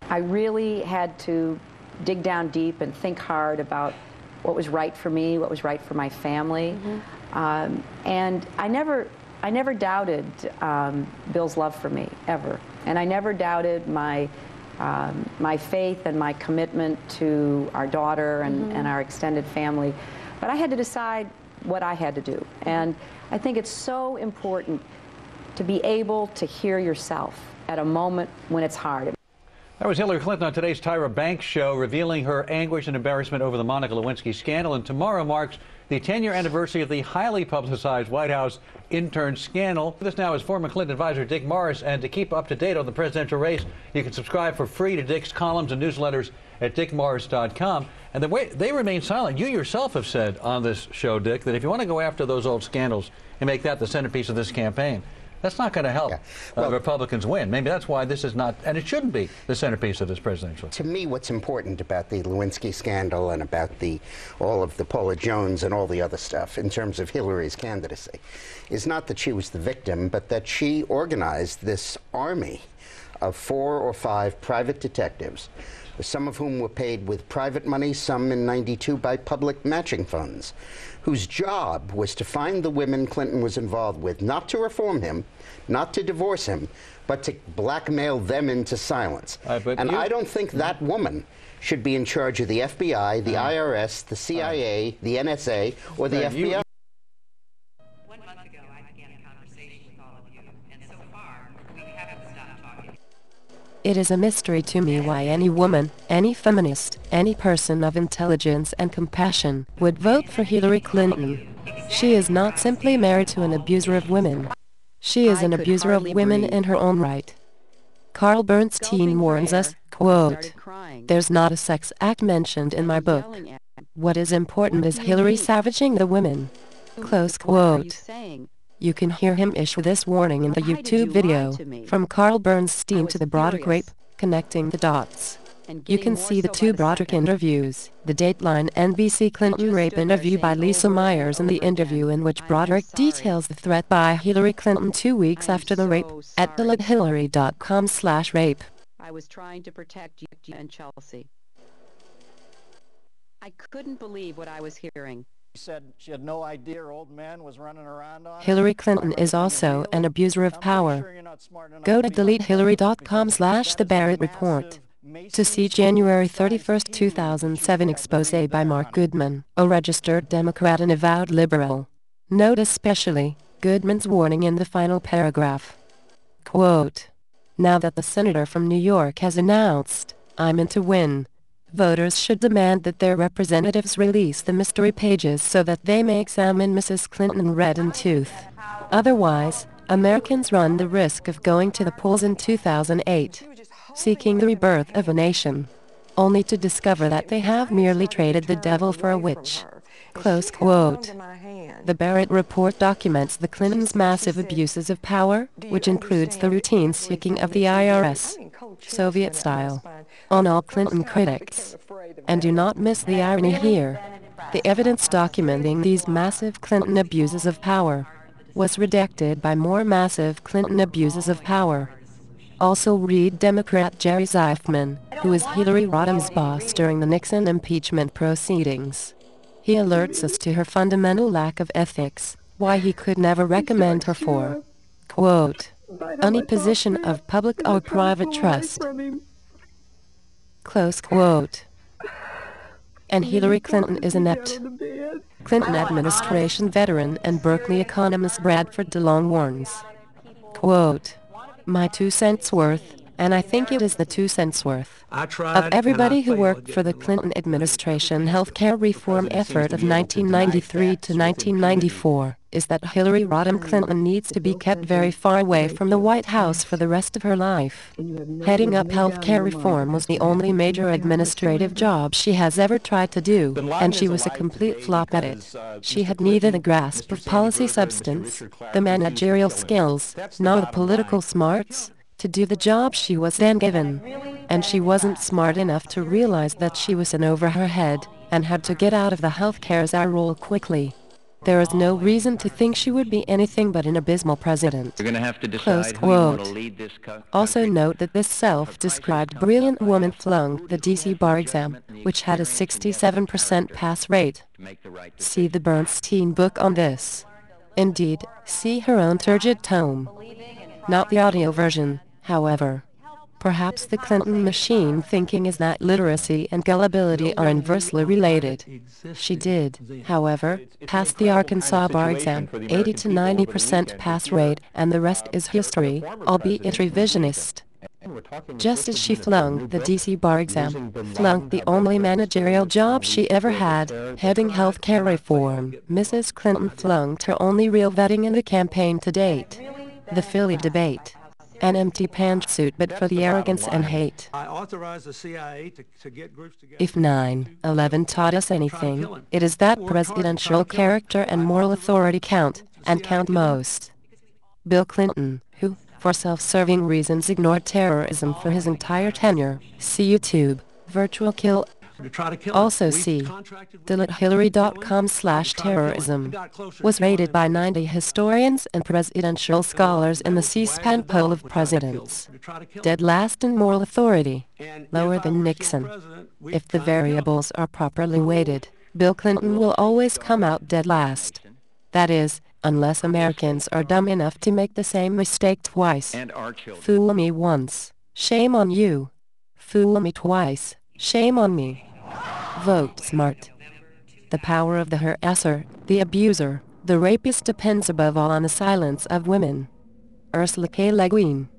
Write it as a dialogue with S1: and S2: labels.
S1: I really had to dig down deep and think hard about what was right for me, what was right for my family. And I never doubted Bill's love for me, ever. And I never doubted my faith and my commitment to our daughter and our extended family. But I had to decide what I had to do. And I think it's so important to be able to hear yourself at a moment when it's hard.
S2: That was Hillary Clinton on today's Tyra Banks show, revealing her anguish and embarrassment over the Monica Lewinsky scandal. And tomorrow marks the 10-year anniversary of the highly publicized White House intern scandal. With us now is former Clinton advisor Dick Morris. And to keep up to date on the presidential race, you can subscribe for free to Dick's columns and newsletters at deletehillaryDOTcom. And the way they remain silent, you yourself have said on this show, Dick, that if you want to go after those old scandals and make that the centerpiece of this campaign, that's not going to help Republicans win. Maybe that's why this is not, and it shouldn't be, the centerpiece of this presidential.
S3: To me, what's important about the Lewinsky scandal and about all of the Paula Jones and all the other stuff in terms of Hillary's candidacy is not that she was the victim, but that she organized this army of 4 or 5 private detectives, some of whom were paid with private money, some in '92 by public matching funds, whose job was to find the women Clinton was involved with, not to reform him, not to divorce him, but to blackmail them into silence. And I don't think that woman should be in charge of the FBI, the IRS, the CIA, the NSA, or the FBI.
S4: 1 month ago, I began a conversation with all of you, and so far, we haven't stopped talking.
S5: It is a mystery to me why any woman, any feminist, any person of intelligence and compassion would vote for Hillary Clinton. She is not simply married to an abuser of women. She is an abuser of women in her own right. Carl Bernstein warns us, quote, "There's not a sex act mentioned in my book. What is important is Hillary savaging the women." Close quote. You can hear him issue this warning in the YouTube video, From Carl Bernstein to the Broderick Rape, Connecting the Dots. You can see the 2 Broderick interviews, the Dateline NBC Clinton rape interview by Lisa Myers and the interview in which Broderick details the threat by Hillary Clinton 2 weeks after the rape, at deletehillaryDOTcom/rape.
S4: I was trying to protect you and Chelsea. I couldn't believe what I was hearing.
S6: Said she had no idea her old man was running around on
S5: Hillary Clinton is also an abuser of power. Go to deletehillaryDOTcom/The Barrett Report to see January 31, 2007 expose by Mark Goodman, a registered Democrat and avowed liberal. Note especially Goodman's warning in the final paragraph. Quote, "Now that the senator from New York has announced, I'm in to win, voters should demand that their representatives release the mystery pages so that they may examine Mrs. Clinton red in tooth. Otherwise, Americans run the risk of going to the polls in 2008, seeking the rebirth of a nation, only to discover that they have merely traded the devil for a witch." Close quote. The Barrett Report documents the Clintons' massive abuses of power, which includes the routine seeking of the IRS, Soviet style, on all Clinton critics. And do not miss the irony here. The evidence documenting these massive Clinton abuses of power was redacted by more massive Clinton abuses of power. Also read Democrat Jerry Zeifman, who is Hillary Rodham's boss during the Nixon impeachment proceedings. He alerts us to her fundamental lack of ethics, why he could never recommend her for, quote, any position of public or private trust. Close quote. And Hillary Clinton is inept. Clinton administration veteran and Berkeley economist Bradford DeLong warns, quote, "My 2 cents worth, and I think it is the 2 cents worth, of everybody who worked for the Clinton administration healthcare reform effort of 1993 to 1994, is that Hillary Rodham Clinton needs to be kept very far away from the White House for the rest of her life. Heading up healthcare reform was the only major administrative job she has ever tried to do, and she was a complete flop at it. She had neither the grasp of policy substance, the managerial skills, nor the political smarts to do the job she was then given. And she wasn't smart enough to realize that she was in over her head and had to get out of the healthcare czar role quickly. There is no reason to think she would be anything but an abysmal president.
S7: You're going to have to
S5: Close
S7: decide who you want to
S5: quote.
S7: lead this country.
S5: Also note that this self-described brilliant woman flunked the DC bar exam, which had a 67% pass rate. See the Bernstein book on this. Indeed, see her own turgid tome. Not the audio version, however. Perhaps the Clinton machine thinking is that literacy and gullibility are inversely related. She did, however, pass the Arkansas bar exam, 80 to 90% pass rate, and the rest is history, albeit revisionist. Just as she flunked the DC bar exam, flunked the only managerial job she ever had, heading health care reform, Mrs. Clinton flunked her only real vetting in the campaign to date. The Philly debate. An empty pantsuit but for the arrogance and hate. If 9/11 taught us anything, it is that presidential character and moral authority count, and count most. Bill Clinton, who, for self-serving reasons, ignored terrorism for his entire tenure. See YouTube, virtual kill. Also see deletehillaryDOTcom/terrorism. Was rated by 90 historians and presidential scholars in the C-SPAN poll of presidents. Dead last in moral authority, lower than Nixon. If the variables are properly weighted, Bill Clinton will always come out dead last. That is, unless Americans are dumb enough to make the same mistake twice. Fool me once, shame on you. Fool me twice, shame on me. Vote smart. The power of the harasser, the abuser, the rapist depends above all on the silence of women. Ursula K. Le Guin.